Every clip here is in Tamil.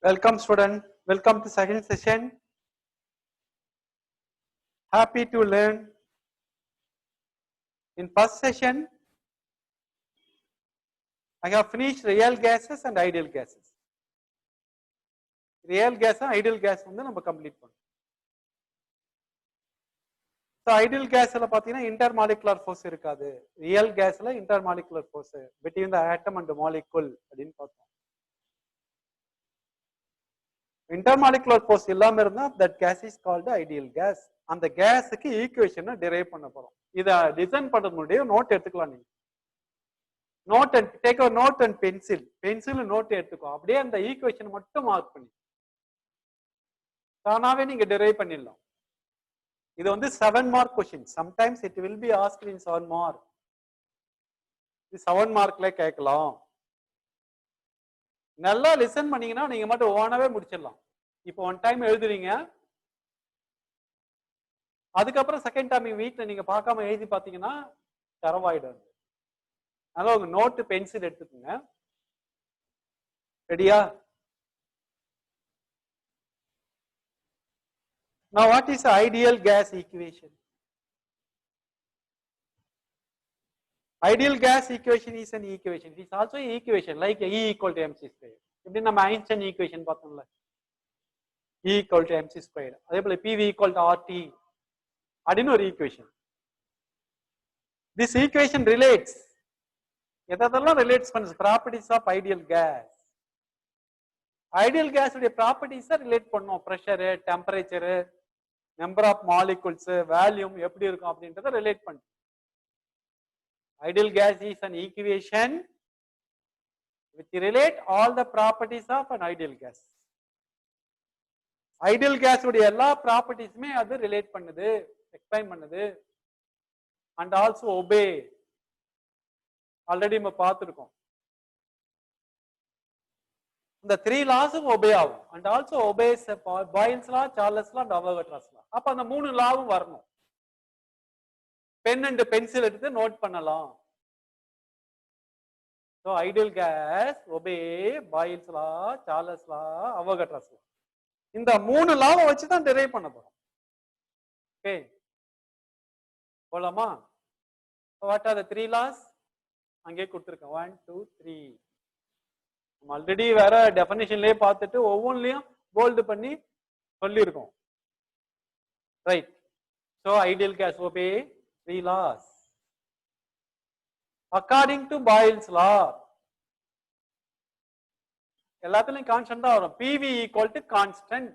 Welcome student, welcome to second session. Happy to learn. In first session, I have finished real gases and ideal gases. Real gas and ideal gas வந்து நம்ம complete பண்ணோம். So ideal gasல பாத்தீங்கன்னா intermolecular force இருக்காது. Real gasல intermolecular force between the atom and the molecule அப்படின்னு பார்த்தோம். Intermolecular force இல்லாம இருந்தா that gas is called ideal gas. அந்த கேஸுக்கு ஈக்குவேஷனை derive பண்ண போறோம். இத டிசைன் பண்றது முடியும் நோட் எடுத்துக்கலாம் நீங்க. Note and take a note and pencil note எடுத்துக்கோ. அப்படியே அந்த ஈக்குவேஷன் மட்டும் மார்க் பண்ணி தானாவே நீங்க derive பண்ணிடலாம். இது வந்து 7 mark question. Sometimes it will be asked in 7 mark. இது 7 மார்க்ல கேட்கலாம். நல்லா லிசன் பண்ணீங்கன்னா நீங்க மட்டும் ஓனாவே முடிச்சிடலாம். இப்போ ஒன் டைம் எழுதுறீங்க, அதுக்கப்புறம் செகண்ட் டைம் வீட்ல நீங்க பார்க்காம எழுதி பாத்தீங்கன்னா தரவாயிடும். அதனால உங்க நோட்டு பென்சில் எடுத்துக்கோங்க. ரெடியா? Now what is the ideal gas equation? Ideal gas equation is an equation. It is also an equation like E equal to mc square. இப்படி நம்ம ஐன்ஸ்டைன் ஈக்குவேஷன் பார்த்தோம்ல, E equal to mc square. அதே போல PV equal to RT அப்படின்னு ஒரு ஈக்குவேஷன். This equation relates எதெல்லாம் ரிலேட்ஸ் பண்ணுது? Properties of ideal gas. Ideal gas உடைய ப்ராப்பர்ட்டிஸை ரிலேட் பண்ணும். Pressure, temperature, number of molecules, volume எப்படி இருக்கும் அப்படின்றத ரிலேட் பண்ணும். Ideal gas is an equation which relate all the properties of an ideal gas. Ideal gas உடைய எல்லா ப்ராப்பர்ட்டிஸுமே அது ரிலேட் பண்ணுது, எக்ஸ்பிளைன் பண்ணுது. அண்ட் ஆல்சோ ஒபே, ஆல்ரெடி நம்ம பார்த்துருக்கோம். இந்த 3 லாஸும் ஒபே ஆகும். And also obeys Boyle's law, Charles law, Avogadro's law. அப்ப அந்த 3 லாவும் வரணும். பென் அண்ட் பென்சில் எடுத்து நோட் பண்ணலாம். So ideal gas obey Boyle's law, Charles law, Avogadro's law. இந்த 3 லாவை வச்சு தான் டெரைவ் பண்ண போறோம். ஓகே, போலாமா? What are the 3 laws? அங்கே கொடுத்திருக்கேன் 1 2 3. நம்ம ஆல்ரெடி வேற டெஃபினிஷன்லயே பார்த்துட்டு ஒவ்வொன்றிலையும் போல்டு பண்ணி சொல்லியிருக்கோம். Right. So ideal gas obey 3 laws. According to Boyle's law, எல்லாத்துலயும் கான்ஸ்டன்ட் தான் வரும். PV equal to constant.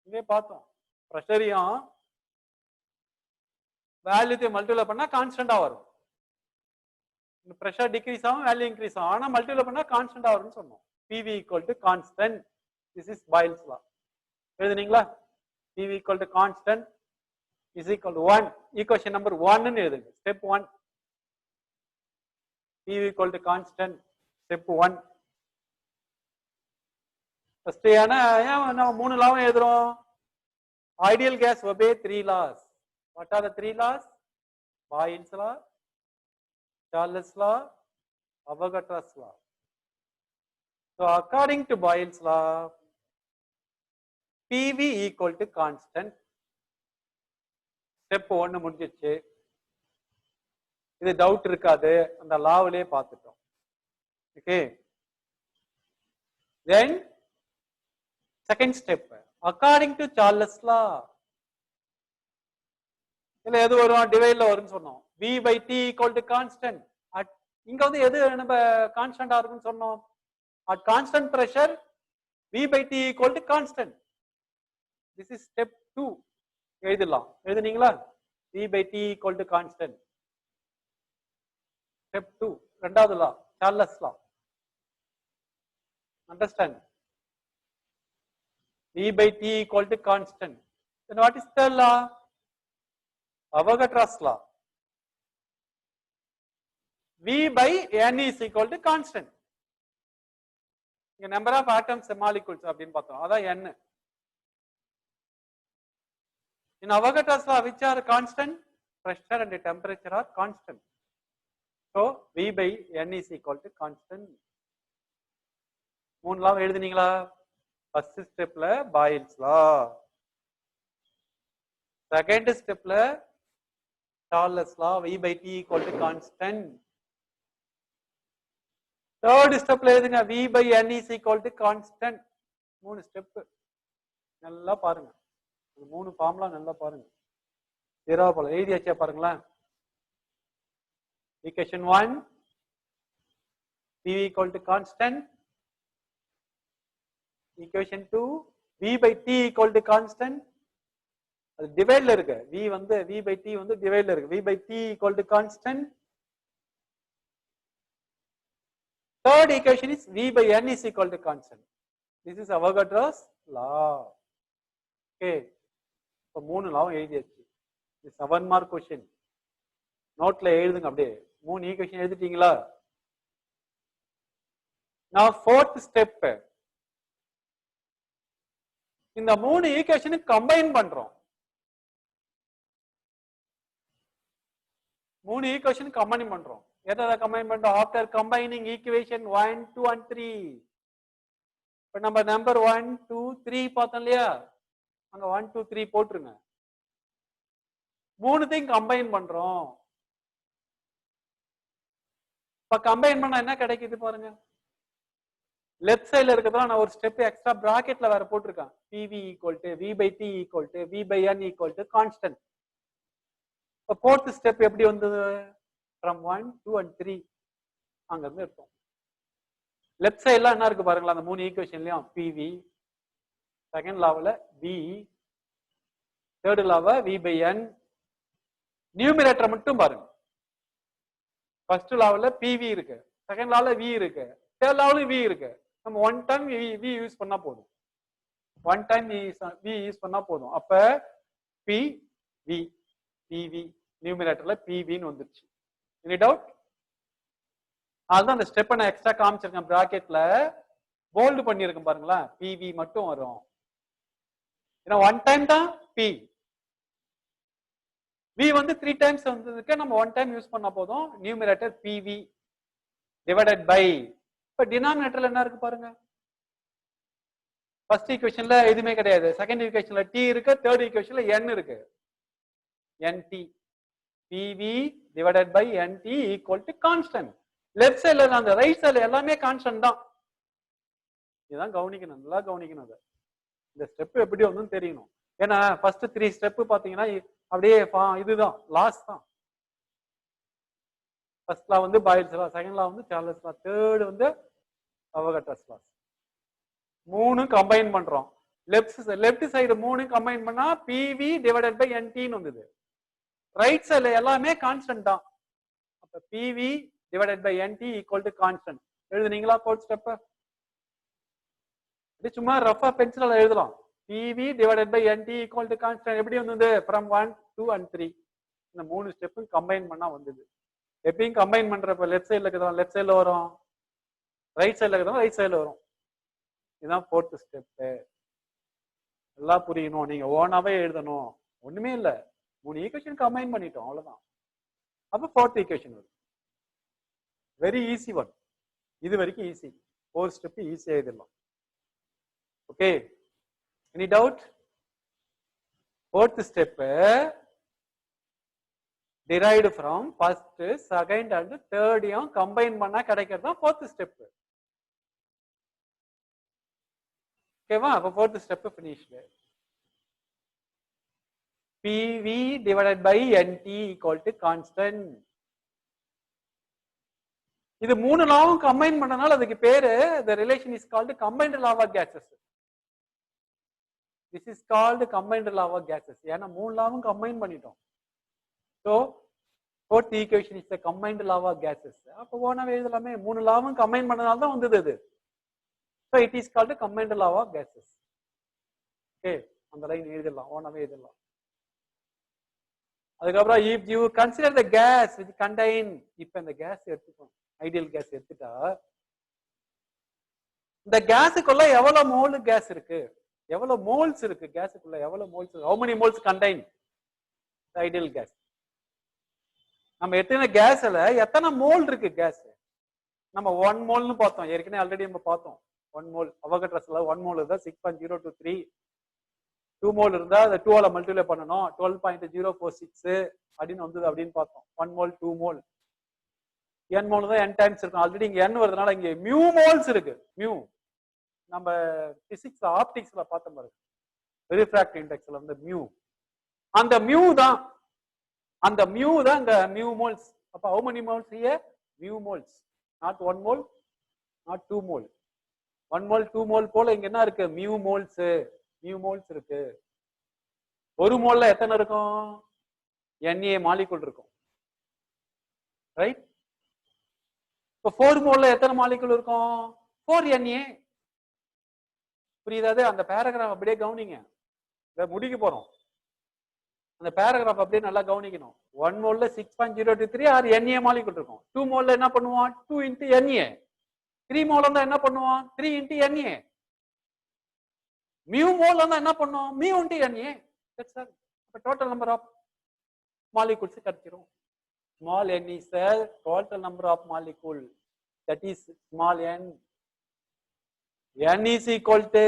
இங்கே பார்த்தோம். பிரஷரையும் வேல்யூத்தையும் மல்டிப்ளை பண்ணா கான்ஸ்டன்டா வரும். பிரஷர் டிக்ரீஸ் ஆகும், வேல்யூ இன்க்ரீஸ் ஆகும். ஆனா மல்டிப்ளை பண்ணா கான்ஸ்டன்டா வரும்னு சொன்னோம். PV equal to constant. This is Boyle's law. எழுதுனீங்களா? PV equal to constant is equal to 1. Equation number 1 ன்னு எழுதுங்க. Step 1. PV equal to constant. Step 1. First ஏன் நம்ம 3 லாவும் எழுதுறோம்? Ideal gas obey 3 laws. What are the 3 laws? Boyle's law, Charles law, Avogadro's law. So according to Boyle's law, PV equal to constant. Step 1 முடிஞ்சிச்சு. இது டவுட் இருக்காது, அந்த லாவிலே பார்த்துட்டோம். Okay, then second step, according to Charles law, இல்ல எது வரும்? டிவைட்ல வரும்னு சொன்னோம். V by T equal to constant. இங்க வந்து எது நம்ம கான்ஸ்டன்டா இருக்குன்னு சொன்னோம்? at constant pressure V by T equal to constant. This is step 2. எழுதலாம். எழுதுனீங்களா? V by T equal to constant. Step 2, ரெண்டாவது law, Charles law. Understand? V by T equal to constant. Then what is the law? Avogadro's law. V by N is equal to constant. இங்க number of atoms and molecules அப்படின்னு பார்த்தோம். அதான் N. In Avogadro's law, which are constant? Pressure and temperature are constant. So V by N is equal to constant. 3 law எழுதுனீங்களா? ஃபர்ஸ்ட் ஸ்டெப்ல பாயில்ஸ் லா, செகண்ட் ஸ்டெப்ல Charles law v by t equal to constant. Third ஸ்டெப்ல எதுங்க v by n is equal to constant. மூணு ஸ்டெப் நல்லா பாருங்க, மூணு ஃபார்முலா நல்லா பாருங்க. போல எழுதியாச்சா பாருங்களேன். equation 1 v equal to constant, equation 2 v by t equal to constant. அது டிவைட்ல இருக்கு, v வந்து v by t வந்து டிவைட்ல இருக்கு, v by t equal to constant. Third equation is v by n is equal to constant. This is Avogadro's law. Okay, இப்போ மூணு லாவும் எழுதியாச்சு. இது 7 மார்க் क्वेश्चन. நோட்ல எழுதுங்க அப்படியே. மூணு ஈக்குவேஷன் எழுதிட்டீங்களா? நான் fourth step, இந்த மூணு ஈக்குவேஷனை கம்பைன் பண்றோம். மூணு ஈக்குவேஷன் கம்பைன் பண்றோம். எதை கம்பைன் பண்றோம்? After combining equation 1 2 and 3. இப்ப நம்ம நம்பர் 1 2 3 பார்த்தோம் இல்லையா, அங்க 1 2 3 போட்டுருங்க. மூணுத்தையும் கம்பைன் பண்றோம். இப்ப கம்பைன் பண்ணா என்ன கிடைக்குது பாருங்க. லெஃப்ட் சைடுல இருக்கிறதா நான் ஒரு ஸ்டெப் எக்ஸ்ட்ரா பிராக்கெட்ல வேற போட்டிருக்கேன். PV equal to V by T equal to V by N equal to constant. இப்ப fourth ஸ்டெப் எப்படி வந்தது? from 1 2 and 3 அங்க இருந்து எடுத்தோம். லெஃப்ட் சைடுல என்ன இருக்கு பாருங்களா, அந்த மூணு ஈக்குவேஷன்லயும் PV, செகண்ட் லாவில் V, தேர்ட் லாவ V by N. நியூமரேட்டர் மட்டும் பாருங்க. ஃபர்ஸ்ட் லாவில் PV இருக்கு, செகண்ட் லாவில் V இருக்கு, தேர்ட் லாவில் V இருக்கு. நம்ம ஒன் டைம் V யூஸ் பண்ணா போதும், ஒன் டைம் V யூஸ் பண்ணா போதும். அப்ப PV PV நியூமரேட்டர்ல PVன்னு வந்துருச்சு. Any doubt? அதுதான் அந்த ஸ்டெப்பை நான் எக்ஸ்ட்ரா காமிச்சிருக்கேன், பிராக்கெட்ல போல்டு பண்ணியிருக்கேன் பாருங்களேன். PV மட்டும் வரும், ஏன்னா ஒன் டைம் தான் P. V வந்து 3 டைம்ஸ் வந்ததுக்கு நம்ம ஒன் டைம் யூஸ் பண்ணா போதும். நியூமரேட்டர் PV டிவைடட் பை, இப்ப டினாமினேட்டர்ல என்ன இருக்கு பாருங்க. ஃபர்ஸ்ட் ஈக்குவேஷன்ல எதுவுமே கிடையாது, செகண்ட் ஈக்குவேஷன்ல T இருக்கு, தேர்ட் ஈக்குவேஷன்ல N இருக்கு. NT PV divided by NT equal to constant. Left சைடுல அந்த ரைட் சைடுல எல்லாமே கான்ஸ்டன்ட் தான். இதுதான் கவனிக்கணும், நல்லா கவனிக்கணும். அது இந்த ஸ்டெப் எப்படி வந்து தெரியணும். ஏன்னா ஃபர்ஸ்ட் 3 ஸ்டெப் பாத்தீங்கன்னா அப்படியே இதுதான் லாஸ்ட் தான். ஃபர்ஸ்ட் லா வந்து பாயில்ஸ் லா, செகண்ட் லா வந்து சார்லஸ் லா, தேர்ட் வந்து அவகாட்ரோஸ் லா. மூணு கம்பைன் பண்றோம். லெஃப்ட் சைடு மூணு கம்பைன் பண்ணா PV டிவைடட் பை NT ன்னு வந்தது. ரைட் சைடுல எல்லாமே கான்ஸ்டன்ட் தான். அப்ப PV divided by NT equal to constant. எழுதுனீங்களா ஃபோர்த் ஸ்டெப்? இது சும்மா ரஃபா பென்சிலால எழுதலாம். PV divided by NT equal to constant எப்படி வந்தது? from 1 2 and 3. இந்த மூணு ஸ்டெப்பும் கம்பைன் பண்ணா வந்தது. எப்பயும் கம்பைன் பண்றப்ப லெஃப்ட் சைடுல இருக்கிறதா லெஃப்ட் சைடுல வரும், ரைட் சைடுல இருக்கிறதா ரைட் சைடுல வரும். இதுதான் ஃபோர்த் ஸ்டெப். எல்லாம் புரியணும், நீங்க ஓனாவே எழுதணும், ஒண்ணுமே இல்ல. மூணு ஈக்குவேஷன் கம்பைன் பண்ணிட்டோம், அவ்வளவுதான். அப்ப ஃபோர்த் ஈக்குவேஷன் வரும். Very easy one. இது வரைக்கும் ஈஸி. ஃபோர்த் ஸ்டெப் ஈஸியா எழுதலாம். Okay, any doubt? Fourth step derived from first, second and third combine பண்ணா கிடைக்கிறது தான் fourth step. ஓகேவா? அப்ப fourth step finished. PV divided by NT equal to constant. இது மூணு லாவும் கம்பைன் பண்ணனால அதுக்கு பேரு, the relation is called combined law of gases. This is called combined law of gases. ஏன்னா மூணு லாவும் கம்பைன் பண்ணிட்டோம். So fourth equation is the combined law of gases. அப்ப ஓனாவே எழுதலாமே, மூணு லாவும் கம்பைன் பண்ணனால தான் வந்தது அது. So it is called combined law of gases. Okay, அந்த லைன் எழுதலாம், ஓனாவே எழுதலாம். அதுக்கப்புறம் if you consider the gas which contain, இப்ப இந்த கேஸ் எடுத்துக்கோம், ஐடியல் கேஸ் எடுத்துட்டா இந்த கேஸுக்குள்ள எவ்வளவு மோல் கேஸ் இருக்கு, எவ்வளவு மோல்ஸ் இருக்கு கேஸுக்குள்ள, எவ்வளவு moles, how many moles contain the ideal gas. நம்ம எத்தனை கேஸ்ல எத்தனை மோல் இருக்கு கேஸ், நம்ம 1 மோல்னு பார்த்தோம் ஏற்கனவே, ஆல்ரெடி நம்ம பார்த்தோம். 1 mole அவகட்ரஸ்ல 1 mole இருந்தா 6.023 2 mole இருந்தா அதை 2 ஆல மல்டிப்ளை பண்ணணும் 12.046 அப்படின்னு வந்தது அப்படின்னு பார்த்தோம் 1 mole 2 mole n mole தான் n டைம்ஸ் இருக்கும் ஆல்ரெடி இங்க n வருதுனால இங்க மியூ மோல்ஸ் இருக்கு மியூ நம்ம பிசிக்ஸ் ஆப்டிக்ஸ்ல பார்த்த பாருங்க ரிஃப்ராக்டிவ் இண்டெக்ஸ்ல வந்து மியூ அந்த மியூ தான் இந்த மியூ மோல்ஸ் அப்ப how many moles here mu moles not 1 mole not 2 mole 1 mole 2 mole போல இங்க என்ன இருக்கு மியூ மோல்ஸ் இருக்கு ஒரு மோல்ல எத்தனை இருக்கும் Na மாலிகுல் இருக்கும் ரைட் இப்ப 4 மோல்ல எத்தனை மாலிகுல் இருக்கும் 4 Na புரியுதாது அந்த பேராகிராஃப் அப்படியே கவனிங்க முடிக்க போறோம் அந்த பேராகிராஃப் அப்படியே நல்லா கவனிக்கணும் 1 மோல்ல 6.023 ஆர் Na மாலிகுல் இருக்கும் 2 மோல்ல என்ன பண்ணுவான் 2 into Na 3 மோல் இருந்தா என்ன பண்ணுவான் 3 into Na மியூ மோல் இருந்தா என்ன பண்ணுவோம் mu into Na that's all அப்ப டோட்டல் நம்பர் ஆஃப் மாலிகுல்ஸ் கிடைச்சிரும் small n is the total number of molecule that is small n n is equal to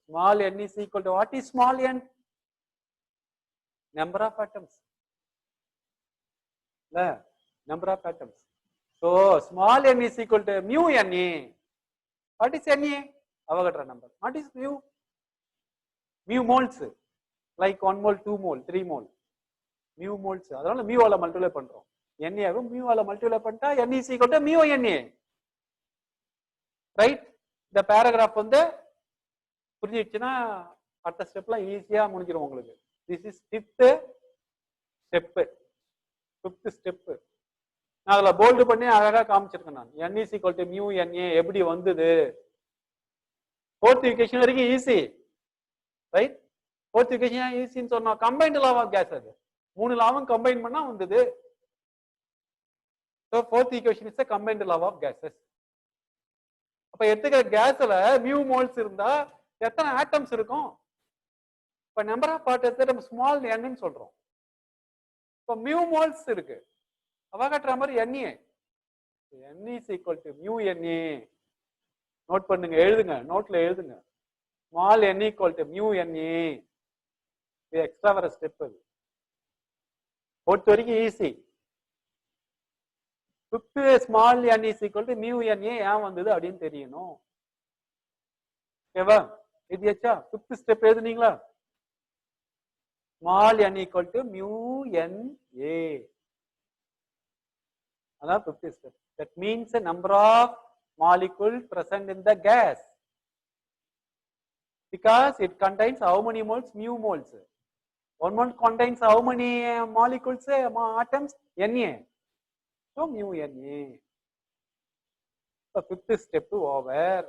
small n is equal to what is small n number of atoms number of atoms so small n is equal to mu Na what is Na Avogadro number what is mu moles like 1 mole 2 mole 3 mole mu moles அதனால mu ஆல மல்டிப்ளை பண்றோம் Na வை mu ஆல மல்டிப்ளை பண்ணிட்டா n is equal to mu Na right இந்த பேராகிராஃப் வந்து புரிஞ்சிடுச்சுன்னா அடுத்த ஸ்டெப்லாம் ஈஸியா முடிஞ்சிடும் உங்களுக்கு திஸ் இஸ் ஃபிஃப்த் ஸ்டெப் நான் அதுல போல்டு பண்ணி அழகா காமிச்சிருக்கேன் நான் n is equal to mu Na எப்படி வந்தது ஃபோர்த் ஈக்குவேஷன் வரைக்கும் ஈஸி ரைட் ஃபோர்த் ஈக்குவேஷன் ஈஸின்னு சொன்னா கம்பைன்ட் லா ஆஃப் கேஸ் அது 3 லாவும் கம்பைன் பண்ணா வந்தது so fourth equation is a combined law of gases அப்ப எடுத்துக்கிற கேஸ்ல மியூ மோல்ஸ் இருந்தா எத்தனை ஆட்டம்ஸ் இருக்கும் இப்ப நம்பர் ஆஃப் பார்ட்டிகல்ஸ் நம்ம ஸ்மால் n ன்னு சொல்றோம் இப்ப மியூ மோல்ஸ் இருக்கு Avogadro number Na n is equal to mu Na note பண்ணுங்க எழுதுங்க நோட்ல எழுதுங்க small n equal to mu Na இது எக்ஸ்ட்ரா வர ஸ்டெப் அது பொறுத்த வரைக்கும் easy fifth small n is equal to mu Na ஏன் வந்தது அப்படின்னு தெரியணும் ஓகேவா இதுச்சா ஃபிஃப்த் ஸ்டெப் எழுதுனீங்களா small n equal to mu Na அதான் fifth step that means the number of molecules present in the gas because it contains how many moles mu moles 1 mole contains how many molecules atoms Na so mu Na so fifth step over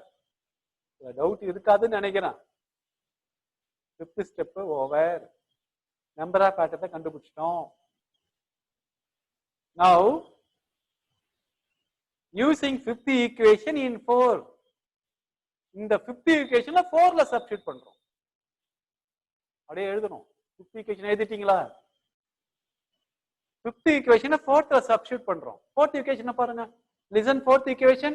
doubt irukadunu nenikiren fifth step over number of atoms kandupidichitom now using fifth equation in 4 இந்த fifth equationல 4 ல சப்ஸ்டிட்யூட் பண்றோம் அப்படியே எழுதணும் fifth equation எழுதிட்டீங்களா fifth equation 4th ல சப்ஸ்டிட்யூட் பண்றோம் fourth equation பாருங்க listen fourth equation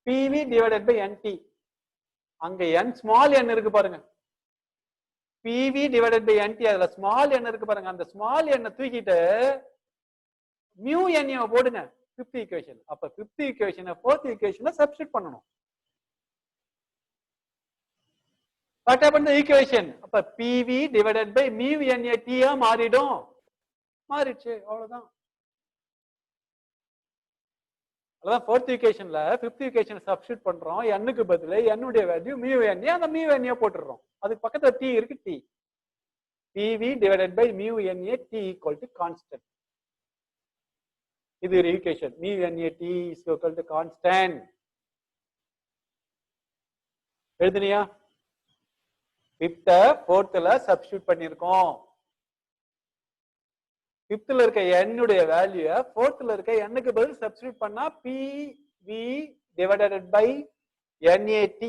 PV divided by NT அங்க n small n இருக்கு பாருங்க PV divided by NT அதுல small n இருக்கு பாருங்க அந்த small n தூக்கிட்டு mu n போடுங்க fifth equation அப்ப fifth equation fourth equation substitute பண்ணனும் what happened the equation அப்ப PV divided by mu Na T ஆ மாறிடும் மாறிடுச்சு அவ்வளவுதான் அதான் fourth equationல fifth equation சப்ஸ்டிட்யூட் பண்றோம் n க்கு பதிலா n உடைய வேல்யூ mu Na அந்த mu Na போட்டுறோம் அதுக்கு பக்கத்துல T இருக்கு T PV divided by mu Na T equal to constant இது ஒரு equation mu Na T is equal to constant எழுதுனியா fifth fourth ல சப்ஸ்டிட்யூட் பண்ணிருக்கோம் fifth ல இருக்க n உடைய வேல்யூ fourth ல இருக்க n க்கு பதிலா சப்ஸ்டிட்யூட் பண்ணா PV divided by NaT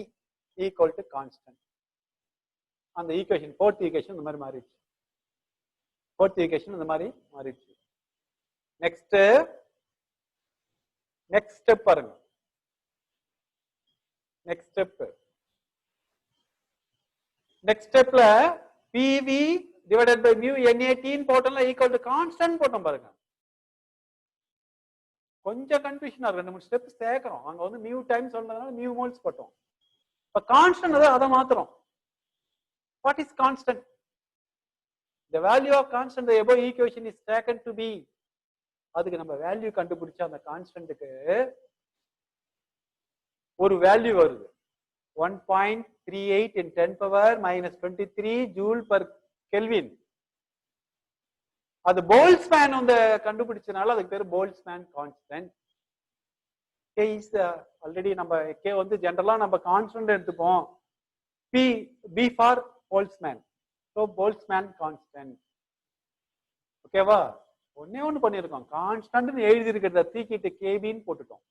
equal to constant அந்த ஈக்குவேஷன் fourth ஈக்குவேஷன் இந்த மாதிரி மாறிடுச்சு fourth ஈக்குவேஷன் இந்த மாதிரி மாறிடுச்சு நெக்ஸ்ட் ஸ்டெப் பாருங்க நெக்ஸ்ட் ஸ்டெப். நெக்ஸ்ட் ஸ்டெப்ல PV divided by mu NAT போட்டோம்ல ஈக்குவல் டு கான்ஸ்டன்ட் போட்டோம் பாருங்க. கொஞ்சம் கன்ஃபியூஷனா இருக்கு. 2-3 ஸ்டெப் சேர்க்கிறோம். அங்க வந்து mu டைம் சொல்றதுனால mu மோல்ஸ் போட்டோம். இப்ப கான்ஸ்டன்ட் அதை மாத்துறோம். What is constant? The value of constant the above equation is taken to be. அதுக்கு நம்ம வேல்யூ கண்டுபிடிச்ச அந்த கான்ஸ்டன்ட்க்கு ஒரு வேல்யூ வருது. 1.38 in 10 power minus 23 joule per Kelvin. அது போல்ட்ஸ்மேன் வந்து கண்டுபிடிச்சனால அதுக்கு பேர் Boltzmann constant. K is already நம்ம K வந்து ஜெனரலா நம்ம கான்ஸ்டன்ட் எடுத்துப்போம். B for Boltzmann. So Boltzmann constant. ஓகேவா? ஒண்ணு பண்ணிருக்கோம். கான்ஸ்டன்ட் எழுதி இருக்கிறத தூக்கிட்டு கேபின்னு போட்டுட்டோம்.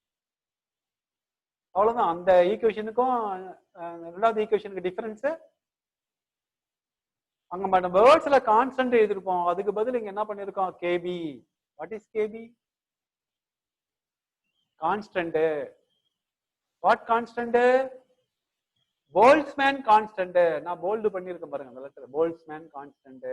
அவ்வளவுதான். அந்த ஈக்குவேஷனுக்கும் ரெண்டாவது ஈக்குவேஷனுக்கு டிஃபரன்ஸ் அங்க நம்ம வேர்ட்ஸ்ல கான்ஸ்டன்ட் எழுதிருப்போம். அதுக்கு பதில் இங்க என்ன பண்ணிருக்கோம்? KB. What is KB? Constant. What constant? Boltzmann constant. நான் போல்டு பண்ணிருக்கேன் பாருங்க அந்த letter. Boltzmann constant.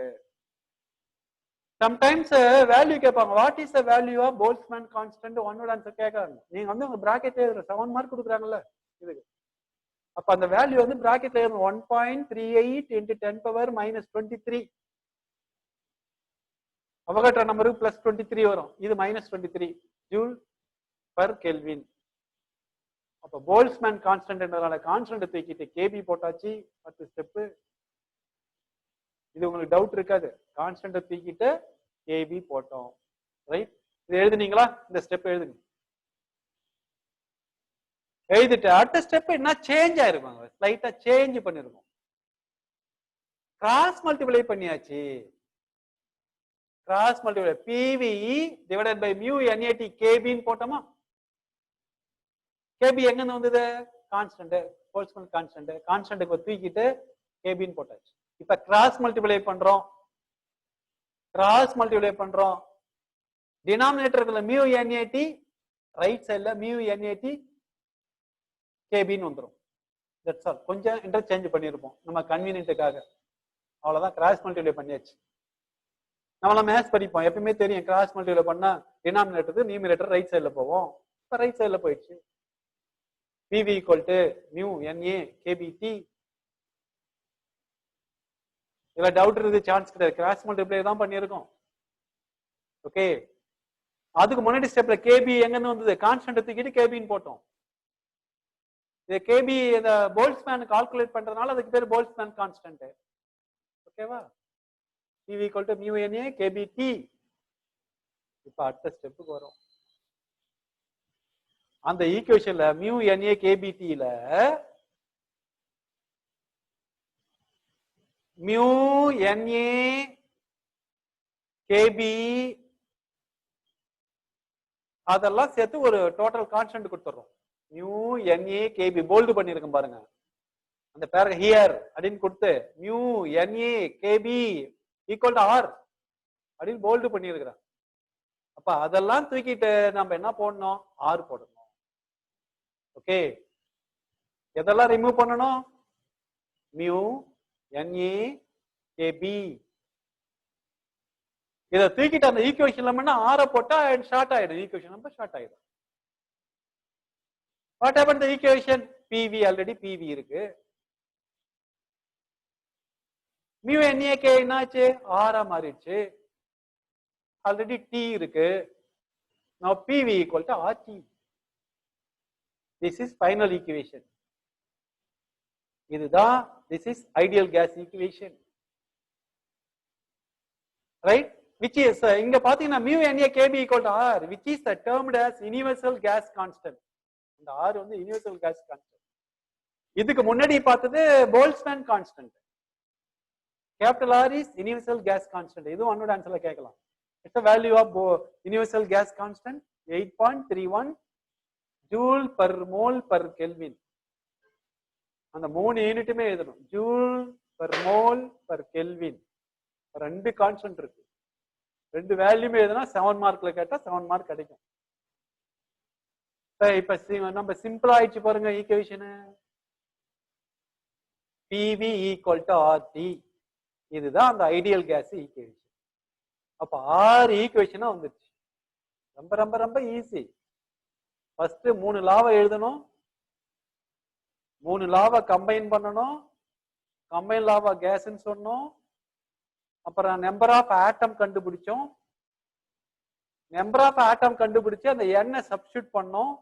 Sometimes value கேட்பாங்க. What is the value of Boltzmann constant? One word answer கேட்கறாங்க. நீங்க வந்து உங்க பிராக்கெட்ல எழுதுற 7 மார்க் கொடுக்குறாங்கல்ல இதுக்கு. அப்ப அந்த வேல்யூ வந்து பிராக்கெட்ல எழுதணும். 1.38 into 10 power minus 23. அவகாட்ரோ நம்பருக்கு பிளஸ் 23 வரும். இது மைனஸ் 23 ஜூல் பர் கெல்வின். அப்ப போல்ட்ஸ்மேன் கான்ஸ்டன்ட்ன்றதால கான்ஸ்டன்ட் தூக்கிட்டு கேபி போட்டாச்சு. அடுத்த ஸ்டெப். இது உங்களுக்கு டவுட் இருக்காது. கான்ஸ்டன்ட் தூக்கிட்டு கேபி போட்டோம். ரைட்? இது எழுதுனீங்களா? இந்த ஸ்டெப் எழுதுங்க. எழுதிட்டு அடுத்த ஸ்டெப் என்ன சேஞ்ச் ஆயிருக்கும். ஸ்லைட்டா சேஞ்ச் பண்ணிருக்கோம். கிராஸ் மல்டிப்ளை பண்ணியாச்சு. Cross multiply PV divided by mu NAT கேபின்னு போட்டோமா? கேபி எங்க இருந்து வந்தது? கான்ஸ்டன்ட். Boltzmann constant. கான்ஸ்டன்ட்க்கு தூக்கிட்டு கேபின்னு போட்டாச்சு. இப்ப கிராஸ் மல்டிப்ளை பண்றோம். கிராஸ் மல்டிப்ளை பண்றோம். டினாமினேட்டர்ல mu NAT, ரைட் சைடுல mu NAT கேபின்னு வந்துரும். That's all. கொஞ்சம் இன்டர்சேஞ்ச் பண்ணிருப்போம் நம்ம கன்வீனியன்ட்டுக்காக. அவ்வளவுதான். கிராஸ் மல்டிப்ளை பண்ணியாச்சு. நம்மளாம் மேத்ஸ் படிப்போம். எப்பவுமே தெரியும் கிராஸ் மல்டிப்ளை பண்ணா டினாமினேட்டர் நியூமரேட்டர் ரைட் சைடுல போவோம். இப்ப ரைட் சைடுல போயிடுச்சு. PV equal to mu NA KBT. இதுல டவுட் இருக்கு சான்ஸ் கிடையாது. கிராஸ் மல்டிப்ளை தான் பண்ணியிருக்கோம். ஓகே. அதுக்கு முன்னாடி ஸ்டெப்ல கேபி எங்க இருந்து வந்தது? கான்ஸ்டன்ட் தூக்கிட்டு கேபின்னு போட்டோம். இது கேபி இந்த போல்ட்ஸ்மேன் கால்குலேட் பண்றதுனால அதுக்கு பேர் போல்ட்ஸ்மேன் கான்ஸ்டன்ட். ஓகேவா? PV equal to mu NA KBT. இப்ப அடுத்த ஸ்டெப்புக்கு வரும். அந்த ஈக்குவேஷன்ல mu NA KBT ல mu NA KB அதெல்லாம் சேர்த்து ஒரு டோட்டல் கான்ஸ்டன்ட் கொடுத்துறோம். mu NA KB போல்டு பண்ணிருக்கேன் பாருங்க. அந்த பேர் ஹியர் அப்படின்னு கொடுத்து mu NA KB equal to R அப்படின்னு போல்டு பண்ணிருக்கிறேன். அப்ப அதெல்லாம் தூக்கிட்டு நம்ம என்ன போடணும்? R போடணும். ஓகே. எதெல்லாம் ரிமூவ் பண்ணணும்? mu NA KB. இதை தூக்கிட்டு அந்த ஈக்குவேஷன்ல மட்டும் ஆற போட்டா ஷார்ட் ஆயிடும். ஈக்குவேஷன் நம்பர் ஷார்ட் ஆயிடும். What happen the equation? PV already PV இருக்கு. mu NA K என்னாச்சு? R மாறிடுச்சு. ஆல்ரெடி T இருக்கு. now PV equal to RT. this is final equation. இதுதான் this is ideal gas equation. right? which is இங்க பாத்தீங்கன்னா mu NA KB equal to R, which is termed as universal gas constant. இந்த R வந்து universal gas constant. இதுக்கு முன்னாடி பார்த்தது Boltzmann constant. capital R is universal gas constant. இது ஒன்னோட ஆன்சர்ல கேட்கலாம். it's the value of universal gas constant 8.31 joule per mole per Kelvin. அந்த 3 யூனிட்டுமே எழுதணும். joule per mole per Kelvin. ரெண்டு கான்ஸ்டன்ட் இருக்கு. ரெண்டு வேல்யூமே எழுதுனா 7 மார்க்ல கேட்டா 7 மார்க் கிடைக்கும். இப்ப நம்ம சிம்பிளா ஆயிடுச்சு பாருங்க equation. PV equal to RT. இதுதான் அந்த ஐடியல் கேஸ் ஈக்குவேஷன். அப்ப 6 ஈக்குவேஷனா வந்துருச்சு. ரொம்ப ரொம்ப ரொம்ப ஈஸி. ஃபர்ஸ்ட் 3 லாவை எழுதணும், 3 லாவை கம்பைன் பண்ணணும், கம்பைன் லாவா கேஸ்ன்னு சொன்னோம். அப்புறம் நம்பர் ஆஃப் ஆட்டம் கண்டுபிடிச்சோம். நம்பர் ஆஃப் ஆட்டம் கண்டுபிடிச்சு அந்த எண்ணை சப்ஸ்டியூட் பண்ணோம்.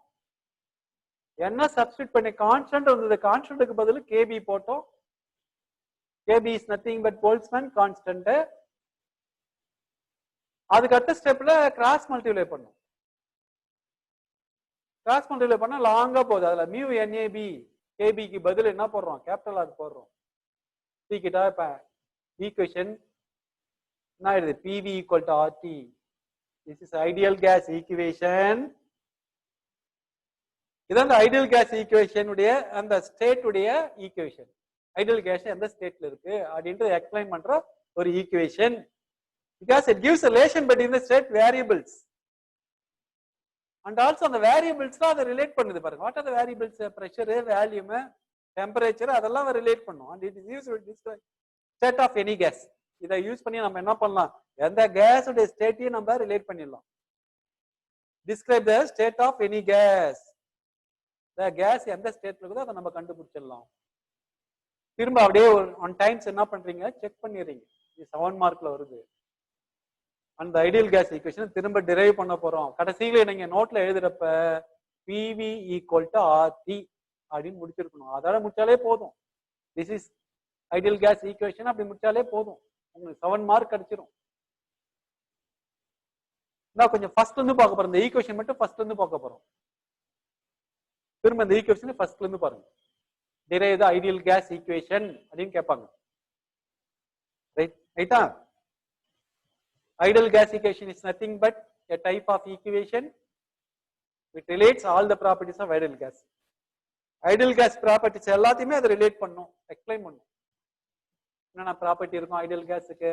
என்ன சப்ஸ்டியூட் பண்ணி கான்ஸ்டன்ட் வந்தது, கான்ஸ்டன்ட்டுக்கு பதில் கேபி போட்டோம். KB is nothing but Boltzmann constant. அதுக்கு அடுத்த ஸ்டெப்ல கிராஸ் மல்டிப்ளை பண்ணோம். கிராஸ் மல்டிப்ளை பண்ணா லாங்கா போகுது. அதுல மியூ என்ஏபி கேபிக்கு பதில் என்ன போடுறோம், கேபிட்டல் ஆர் போடுறோம். சீக்கிட்டா இப்ப ஈக்குவேஷன் என்ன ஆயிடுது, PV equal to RT. This is ideal gas equation. இதான் அந்த ஐடியல் கேஸ் ஈக்குவேஷன் உடைய அந்த ஸ்டேட் உடைய ஈக்குவேஷன். ஐடியல் கேஸ் எந்த ஸ்டேட்ல இருக்கு அப்படின்றது எக்ஸ்பிளைன் பண்ற ஒரு equation. Because it gives a relation between the state variables. And also அந்த வேரியபிள்ஸ்லாம் அதை ரிலேட் பண்ணுது பாருங்க. What are the variables, pressure, volume, temperature, அதெல்லாம் ரிலேட் பண்ணும். And it is used to describe state of any gas. இதை யூஸ் பண்ணி நம்ம என்ன பண்ணலாம், எந்த கேஸ் உடைய ஸ்டேட்டையும் நம்ம ரிலேட் பண்ணிடலாம். Describe the state of any gas. the gas எந்த ஸ்டேட்ல இருக்குதோ அதை நம்ம கண்டுபிடிச்சிடலாம். திரும்ப அப்படியே ஒன் டைம்ஸ் என்ன பண்றீங்க, செக் பண்ணிடுறீங்க. இது 7 மார்க்ல வருது. அந்த ஐடியல் கேஸ் ஈக்குவேஷன் திரும்ப டிரைவ் பண்ண போறோம். கடைசியில நீங்க நோட்ல எழுதுறப்ப PV equal to RT அப்படின்னு முடிச்சிருக்கணும். அதோட முடிச்சாலே போதும். This is ideal case equation அப்படி முடிச்சாலே போதும், உங்களுக்கு 7 மார்க் கிடைச்சிரும். நான் கொஞ்சம் ஃபர்ஸ்ட்ல இருந்து பார்க்க போறோம். இந்த ஈக்குவேஷன் மட்டும் ஃபர்ஸ்ட்ல இருந்து பார்க்க போறோம். திரும்ப இந்த ஈக்குவேஷன் ஃபர்ஸ்ட்ல இருந்து பாருங்க. Drive the ideal case equation அப்படின்னு கேட்பாங்க. ரைட்டா? Ideal gas equation is nothing but a type of equation which relates all the properties of ideal gas. Ideal gas properties எல்லாத்தையுமே அதை ரிலேட் பண்ணும், எக்ஸ்பிளைன் பண்ணும். என்னென்ன ப்ராப்பர்ட்டி இருக்கும் ஐடியல் கேஸுக்கு,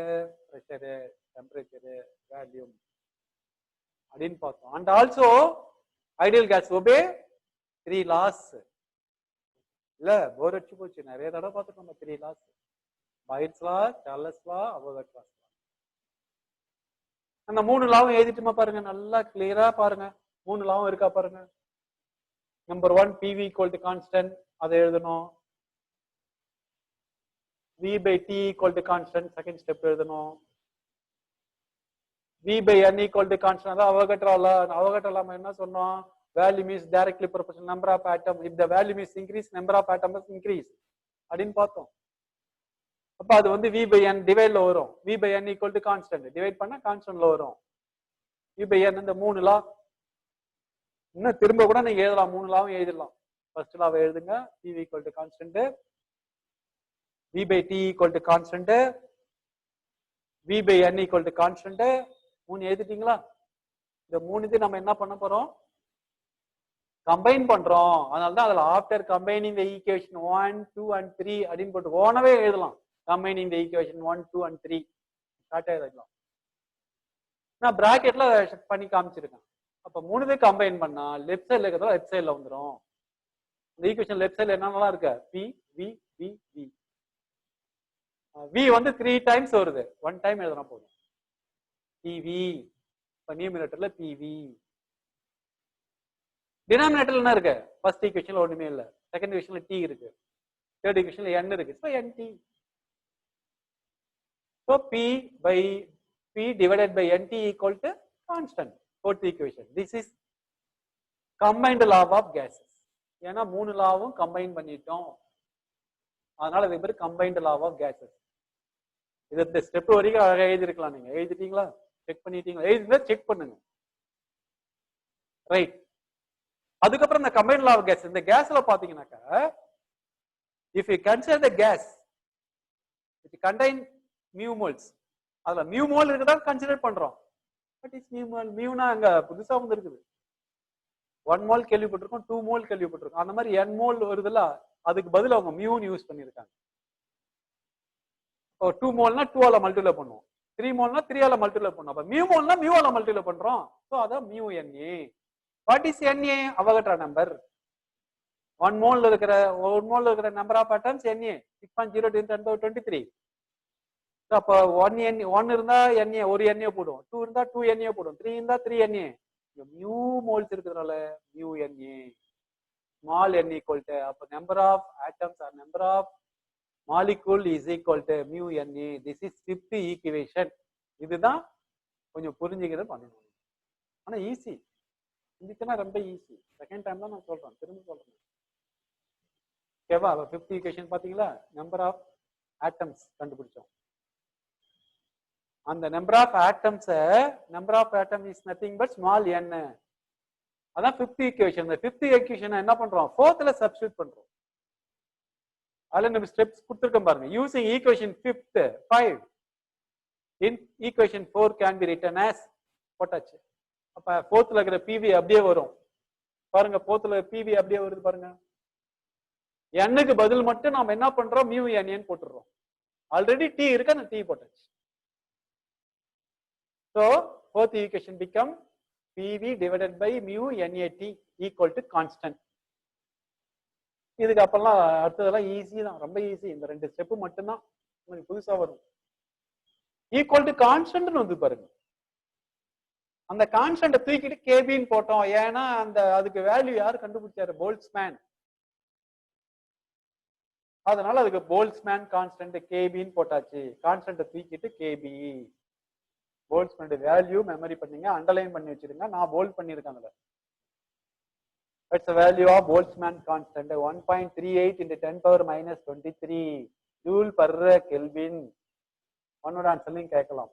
ப்ரெஷரு, டெம்பரேச்சரு, வேல்யூம் அப்படின்னு பார்த்தோம். And also ideal case obey 3 laws. இல்ல போர் அடிச்சு போச்சு, நிறைய தடவை பார்த்துட்டோம் நம்ம 3 laws. Boyle's law, Charles law, Avogadro law. அந்த 3 லாவும் எழுதிட்டுமா பாருங்க, நல்லா கிளியரா பாருங்க. 3 லாவும் இருக்கா பாருங்க. Number 1 PV equal to constant, அதை எழுதணும். V by T equal to constant, second step எழுதணும். V by N equal to constant, அதான் அவோகாட்ரோ லா. அவோகாட்ரோ லா என்ன சொன்னோம், volume is directly proportional number of atom. If the volume is increase, number of atoms increase அப்படின்னு பார்த்தோம். அப்ப அது வந்து V by N டிவைட்ல வரும். V by N equal to constant, divide பண்ணா கான்ஸ்டன்ட்ல வரும். V by N இந்த 3 லா இன்னும் திரும்ப கூட நீங்க எழுதலாம், 3 லாவும் எழுதலாம். ஃபர்ஸ்ட் லாவை எழுதுங்க, PV equal to constant, V by T equal to constant, V by N equal to constant. 3 எழுதிட்டீங்களா? இந்த 3 நம்ம என்ன பண்ண போறோம், கம்பைன் பண்றோம். அதனால தான் அதுல after combining the equation 1, 2 and 3 அப்படின்னு போட்டு ஓனவே எழுதலாம். கம்பைனிங் தி ஈக்குவேஷன் 1, 2 and 3 ஷார்ட்டா எழுதலாம். நான் பிராக்கெட்ல பண்ணி காமிச்சிருக்கேன். அப்ப 3 கம்பைன் பண்ணா லெஃப்ட் சைடுல இருக்கிறது லெஃப்ட் சைடுல வந்துரும். இந்த ஈக்குவேஷன் லெஃப்ட் சைடுல என்னென்னலாம் இருக்கு, P V V V. V வந்து 3 டைம்ஸ் வருது, 1 டைம் எழுதுனா போதும். PV, இப்ப நியூமரேட்டர்ல PV. டினாமினேட்டர்ல என்ன இருக்கு, ஃபர்ஸ்ட் ஈக்குவேஷன்ல ஒண்ணுமே இல்ல, செகண்ட் ஈக்குவேஷன்ல T இருக்கு, தேர்ட் ஈக்குவேஷன்ல N இருக்கு. So NT. So P by P divided by NT equal to constant. Fourth equation. This is combined law of gases. ஏன்னா 3 லாவும் கம்பைன் பண்ணிட்டோம், அதனால இது பேர் கம்பைன்ட் law of gases. இது இந்த ஸ்டெப் வரைக்கும் அழகா எழுதிருக்கலாம். நீங்க எழுதிட்டீங்களா, செக் பண்ணிட்டீங்களா? எழுதினா செக் பண்ணுங்க. ரைட். அதுக்கப்புறம் இந்த கம்பைன்ட் law of gas, இந்த கேஸ்ல பாத்தீங்கன்னாக்கா, if you consider the gas it contain mu moles, அதுல mu mole இருக்கதா கன்சிடர் பண்றோம். What is mu mole? muனா அங்க புதுசா வந்து இருக்குது. 1 mole கேள்விப்பட்டிருக்கோம், 2 mole கேள்விப்பட்டிருக்கோம். அந்த மாதிரி n mole வருதுல, அதுக்கு பதிலா அவங்க mu யூஸ் பண்ணிருக்காங்க. 2 மோல்னா 2 ஆல மல்டிப்ளை பண்ணுவோம், 3 மோல்னா 3 ஆல மல்டிப்ளை பண்ணுவோம். அப்ப mu மோல்னா mu ஆல மல்டிப்ளை பண்றோம். சோ அத mu Na. What is Na? Avogadro number. 1 mole இருக்கிற நம்பர் ஆஃப் ஆட்டம்ஸ் Na 6.0 × 10⁻23. அப்போ 1 இருந்தா Na ஒரு Na போடும், 2 இருந்தா 2 Na போடும், 3 இருந்தா 3 Na. மியூ மோல்ஸ் இருக்கிறதுனால mu Na. Small n equal to, அப்போ number of atoms or number of molecule is equal to mu Na. This is fifth equation. இதுதான் கொஞ்சம் புரிஞ்சுக்கிற பண்ணணும். ஆனா ஈஸி, இதுக்குன்னா ரொம்ப ஈஸி. செகண்ட் டைம் தான் நான் சொல்றேன், திரும்ப சொல்றேன். ஓகேவா? ஃபிஃப்த் ஈக்குவேஷன் பாத்தீங்களா? நம்பர் ஆஃப் ஆட்டம்ஸ் கண்டுபிடிச்சோம். அந்த number of atom is nothing but small n. அதான் ஃபிஃப்த் ஈக்குவேஷன். இந்த ஃபிஃப்த் ஈக்குவேஷன் என்ன பண்றோம்? ஃபோர்த்ல சப்ஸ்டிட்யூட் பண்றோம். அதுல நம்ம ஸ்டெப்ஸ் கொடுத்துருக்கோம் பாருங்க. Using equation 5 in equation 4 can be written as போட்டாச்சு. அப்ப ஃபோர்த்ல இருக்கிற PV அப்படியே வரும் பாருங்க. ஃபோர்த்ல PV அப்படியே வருது பாருங்க. n-க்கு பதில் மட்டும் நாம என்ன பண்றோம்? mu n n போட்டுறோம். ஆல்ரெடி t இருக்கு, அந்த t போட்டாச்சு. So fourth equation become PV divided by mu NaT equal to constant. இதுக்கு அப்பெல்லாம் அடுத்ததெல்லாம் ஈஸி தான், ரொம்ப ஈஸி. இந்த ரெண்டு ஸ்டெப் மட்டும்தான் உங்களுக்கு புதுசா வரும். ஈக்குவல் டு கான்ஸ்டன்ட் வந்து பாருங்க. அந்த கான்ஸ்டன்ட் தூக்கிட்டு கேபின்னு போட்டோம். ஏன்னா அதுக்கு வேல்யூ யாரு கண்டுபிடிச்சாரு? போல்ட்ஸ்மேன். அதனால அதுக்கு போல்ட்ஸ்மேன் கான்ஸ்டன்ட் கேபின்னு போட்டாச்சு. கான்ஸ்டன்ட் தூக்கிட்டு கேபி. போல்ட்ஸ்மேன் வேல்யூ மெமரி பண்ணீங்க, அண்டர்லைன் பண்ணி வச்சிருங்க. நான் போல்ட் பண்ணிருக்கேன் அதுல. That's the value of Boltzmann constant 1.38 × 10⁻23 joule per Kelvin. ஒன்னோட ஆன்சர்லையும் கேட்கலாம்.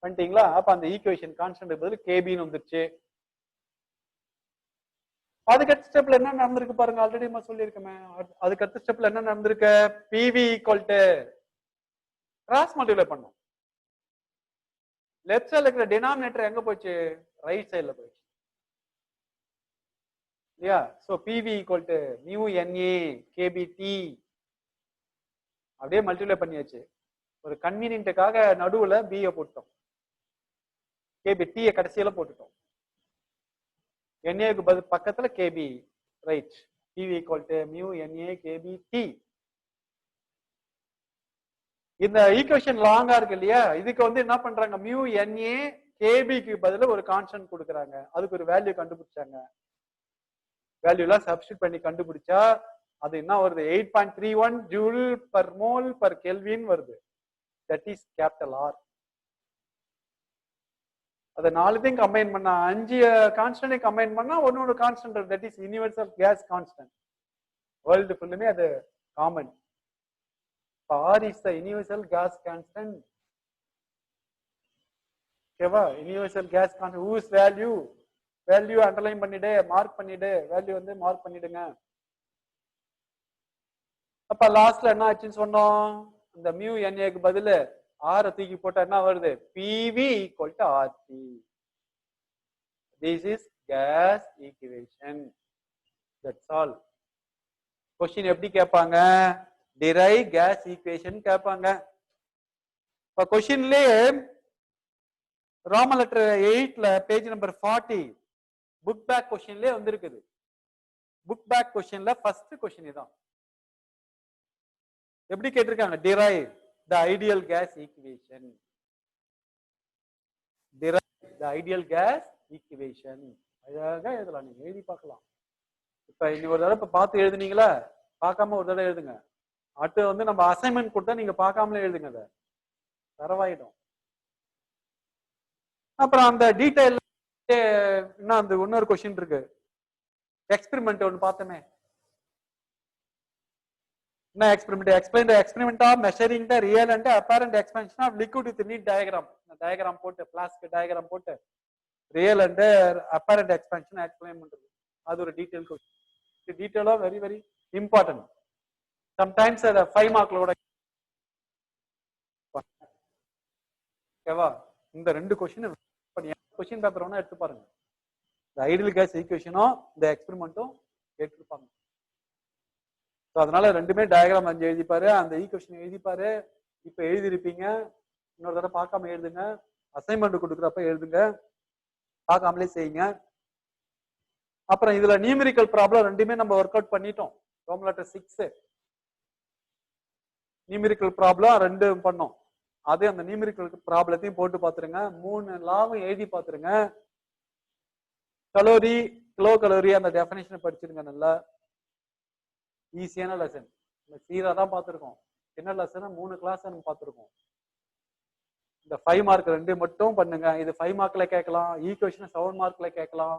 பண்ணிட்டீங்களா? அப்ப அந்த ஈக்குவேஷன் கான்ஸ்டன்ட் பதில் கேபின்னு வந்துருச்சு. அதுக்கு அடுத்த ஸ்டெப்ல என்ன நடந்திருக்கு பாருங்க. ஆல்ரெடி நம்ம சொல்லியிருக்கோமே. அதுக்கு அடுத்த ஸ்டெப்ல என்ன நடந்திருக்கு? PV equal to cross multiply பண்ணோம். லெஃப்ட் சைடுல இருக்கிற டினாமினேட்டர் எங்க போச்சு? ரைட் சைடுல போச்சு. இல்லையா? So PV equal to mu Na kBT அப்படியே மல்டிப்ளை பண்ணியாச்சு. ஒரு கன்வீனியன்ட்டுக்காக நடுவுல B போட்டோம், kBT கடைசியில போட்டுட்டோம். Na-க்கு பதில் பக்கத்துல kB, right. PV equal to mu Na kBT. இந்த ஈக்குவேஷன் லாங்கா இருக்கு இல்லையா? இதுக்கு வந்து என்ன பண்றாங்க? mu Na kB-க்கு பதிலா ஒரு கான்ஸ்டன்ட் கொடுக்குறாங்க. அதுக்கு ஒரு வேல்யூ கண்டுபிடிச்சாங்க. வேல்யூ எல்லாம் சப்ஸ்டிட்யூட் பண்ணி கண்டுபிடிச்சா அது என்ன வருது? 8.31 joule per mole per Kelvin வருது. That is capital R. அத நாலுத்தையும் கம்பைன் பண்ணா, 5 கான்ஸ்டன்ட் கம்பைன் பண்ணா ஒன்னொரு constant, that is universal gas constant. World ஃபுல்லுமே அது common. R is the universal gas constant. ஓகேவா? Universal gas constant whose value underline பண்ணிடு, மார்க் பண்ணிடு. வேல்யூ வந்து மார்க் பண்ணிடுங்க. அப்ப லாஸ்ட்ல என்ன ஆச்சுன்னு சொன்னோம்? இந்த mu Na-க்கு பதில் R தூக்கி போட்டா என்ன வருது? PV equal to RT. This is gas equation. That's all. Question எப்படி கேட்பாங்க? derive gas equation கேட்பாங்க. இப்ப क्वेश्चनலயே ரோமன் லெட்டர் 8ல பேஜ் நம்பர் 40 புக் பேக் क्वेश्चनலயே வந்திருக்குது. புக் பேக் क्वेश्चनல ஃபர்ஸ்ட் क्वेश्चन இதான். எப்படி கேட்டிருக்காங்க? derive the ideal gas equation. derive the ideal gas equation. அழகா எழுதலாம், நீங்க எழுதி பார்க்கலாம். இப்ப இன்னொரு தடவை பார்த்து எழுதுனீங்களா? பார்க்காம ஒரு தடவை எழுதுங்க. அடுத்து வந்து நம்ம அசைன்மெண்ட் கொடுத்தா நீங்க பார்க்காமலே எழுதுங்க. அதை தரவாயிடும். அப்புறம் அந்த டீடைல் என்ன, அந்த இன்னொரு क्वेश्चन இருக்கு. எக்ஸ்பெரிமெண்ட் ஒன்னு பார்த்தோமே. என்ன experiment? Explain the experiment of measuring the real and apparent expansion of liquid with neat diagram. Diagram போட்டு, பிளாஸ்க் டயகிராம் போட்டு real and apparent expansion explain பண்றது. அது ஒரு டீடைல் क्वेश्चन. டீடைலா வெரி வெரி இம்பார்ட்டன்ட். சம்டைம்ஸ் அத 5 மார்க்ல கூட. ஓகேவா? இந்த ரெண்டு क्वेश्चन क्वेश्चन பேப்பர் வேணா எடுத்து பாருங்க. இந்த ஐடியல் கேஸ் ஈக்குவேஷனும் இந்த எக்ஸ்பெரிமெண்ட்டும் கேட்டிருப்பாங்க. அதனால ரெண்டுமே டயகிராம் அஞ்சு எழுதிப்பாரு, அந்த ஈக்குவேஷன் எழுதிப்பாரு. இப்ப எழுதிருப்பீங்க, இன்னொரு தடவை பார்க்காம எழுதுங்க. அசைன்மெண்ட் கொடுக்குறப்ப எழுதுங்க, பார்க்காமலே செய்யுங்க. அப்புறம் இதுல நியூமெரிக்கல் ப்ராப்ளம் ரெண்டுமே நம்ம ஒர்க் அவுட் பண்ணிட்டோம். ரோமன் லெட்டர் 6 நியூமெரிக்கல் ப்ராப்ளம் ரெண்டு பண்ணோம். அது அந்த நியூமெரிக்கல் ப்ராப்ளத்தையும் போட்டு பாத்துருங்க. 3 லாவும் எழுதி பாத்துருங்க. கலோரி, கிலோ கலோரி அந்த டெஃபினேஷனை படிச்சிருங்க. நல்லா ஈஸியான லெசன். சீரா தான் பார்த்துருக்கோம். என்ன லெசன் 3 கிளாஸ் நம்ம பார்த்துருக்கோம். இந்த 5 மார்க் 2 மட்டும் பண்ணுங்க. இது 5 மார்க்ல கேட்கலாம், ஈக்குவேஷன் 7 மார்க்ல கேட்கலாம்.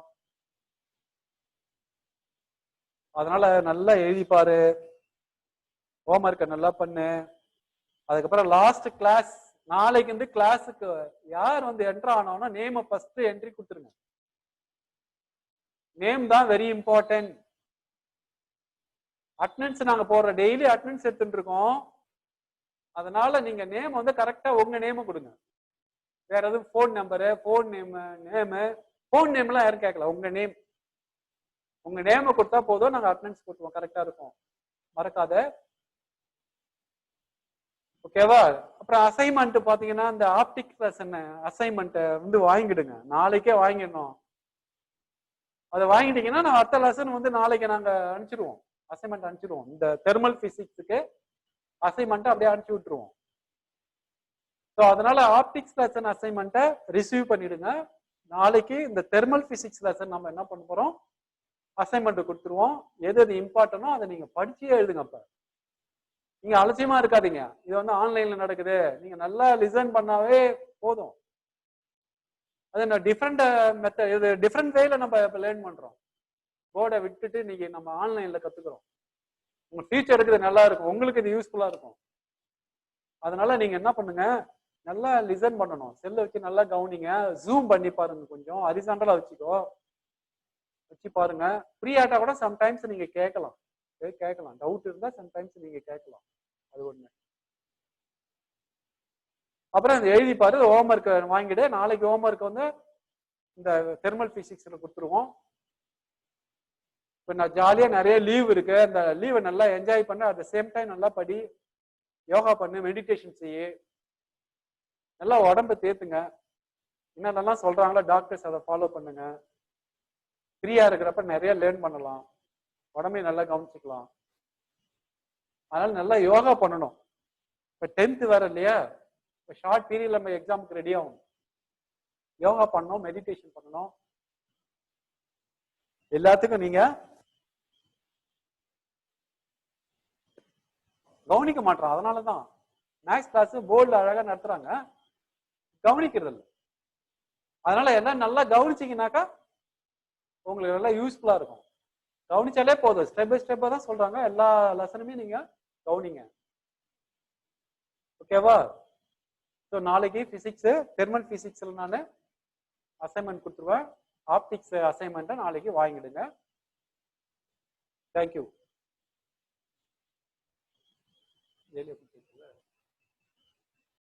அதனால நல்லா எழுதி பாரு, ஹோம்ஒர்க்கை நல்லா பண்ணு. அதுக்கப்புறம் லாஸ்ட் கிளாஸ் நாளைக்கு வந்து கிளாஸுக்கு யார் வந்து என்ட்ரு ஆனோம்னா நேம் ஃபர்ஸ்ட் என்ட்ரி கொடுத்துருங்க. நேம் தான் வெரி இம்பார்ட்டன்ட். அட்டெண்டன்ஸ் நாங்க போடுற டெய்லி அட்டெண்டன்ஸ் எடுத்துட்டு இருக்கோம். அதனால நீங்க நேம் வந்து கரெக்டா உங்க நேம் கொடுங்க. வேற எதுவும் phone number, phone name phone நேம்லாம் யாரும் கேட்கல. உங்க நேம், உங்க நேம கொடுத்தா போதும், நாங்க அட்டெண்டன்ஸ் கொடுத்துருவோம். கரெக்டா இருக்கும், மறக்காத. ஓகேவா? அப்புறம் அசைன்மெண்ட் பாத்தீங்கன்னா இந்த ஆப்டிக் லெசன் அசைன்மெண்ட் வந்து வாங்கிடுங்க. நாளைக்கே வாங்கிடணும். அதை வாங்கிட்டீங்கன்னா நான் அடுத்த லெசன் வந்து நாளைக்கு நாங்க அனுப்பிச்சிடுவோம், அசைன்மெண்ட் அனுப்பிச்சிடுவோம். இந்த தெர்மல் பிசிக்ஸுக்கு அசைன்மெண்ட் அப்படியே அனுப்பிச்சு விட்டுருவோம். ஸோ அதனால ஆப்டிக்ஸ் லெசன் அசைன்மெண்ட்டை ரிசீவ் பண்ணிடுங்க. நாளைக்கு இந்த தெர்மல் பிசிக்ஸ் லெசன் நம்ம என்ன பண்ண போறோம், அசைன்மெண்ட் கொடுத்துருவோம். எது எது இம்பார்ட்டனோ அதை நீங்க படிச்சே எழுதுங்க. அப்ப நீங்க அலட்சியமா இருக்காதீங்க. இது வந்து ஆன்லைன்ல நடக்குது, நீங்க நல்லா லிசன் பண்ணாவே போதும். அது என்ன டிஃப்ரெண்ட் மெத்தட், இது டிஃப்ரெண்ட் வேல நம்ம லேர்ன் பண்றோம். போர்டை விட்டுட்டு நீங்க நம்ம ஆன்லைன்ல கத்துக்கிறோம். உங்க ஃபியூச்சருக்கு இது நல்லா இருக்கும், உங்களுக்கு இது யூஸ்ஃபுல்லா இருக்கும். அதனால நீங்க என்ன பண்ணுங்க, நல்லா லிசன் பண்ணணும். செல்ல வச்சு நல்லா கவனிங்க. ஜூம் பண்ணி பாருங்க, கொஞ்சம் ஹரிசாண்டலா வச்சுக்கோ, வச்சு பாருங்க. ஃப்ரீ ஆட்டா கூட சம்டைம்ஸ் நீங்க கேட்கலாம், டவுட் இருந்தா சம்டைம்ஸ் நீங்க கேட்கலாம். அது ஒண்ணு. அப்புறம் எழுதி பாரு, ஹோம்ஒர்க் வாங்கிடு. நாளைக்கு ஹோம்ஒர்க் வந்து இந்த தெர்மல் பிசிக்ஸ்ல கொடுத்துருவோம். இப்ப நான் ஜாலியா நிறைய லீவ் இருக்கு, அந்த லீவை நல்லா என்ஜாய் பண்ண, அட் த சேம் டைம் நல்லா படி, யோகா பண்ணு, மெடிடேஷன் செய்யு, நல்லா உடம்பை தேத்துங்க. என்னென்னலாம் சொல்றாங்களோ டாக்டர்ஸ் அதை ஃபாலோ பண்ணுங்க. ஃப்ரீயா இருக்கிறப்ப நிறைய லேர்ன் பண்ணலாம், உடம்பையும் நல்லா கவனிச்சுக்கலாம். அதனால நல்லா யோகா பண்ணணும். இப்ப 10th வேற இல்லையா, இப்போ ஷார்ட் பீரியட்ல நம்ம எக்ஸாமுக்கு ரெடி ஆகும். யோகா பண்ணணும், மெடிடேஷன் பண்ணணும். எல்லாத்துக்கும் நீங்க கவனிக்க மாட்டோம். அதனாலதான் மேக்ஸ் கிளாஸ் போர்டில் அழகா நடத்துறாங்க, கவனிக்கிறது இல்லை. அதனால எல்லாம் நல்லா கவனிச்சிங்கனாக்கா உங்களுக்கு நல்லா யூஸ்ஃபுல்லா இருக்கும். கவனிச்சாலே போதும், ஸ்டெப் பை ஸ்டெப்பா தான் சொல்றாங்க. எல்லா லெசனுமே நீங்க கவனிங்க. ஓகேவா? ஸோ நாளைக்கு பிசிக்ஸ், தெர்மல் பிசிக்ஸ்ல நான் அசைன்மெண்ட் கொடுத்துருவேன். ஆப்டிக்ஸ் அசைன்மெண்ட்டை நாளைக்கு வாங்கிடுங்க. தேங்க்யூ.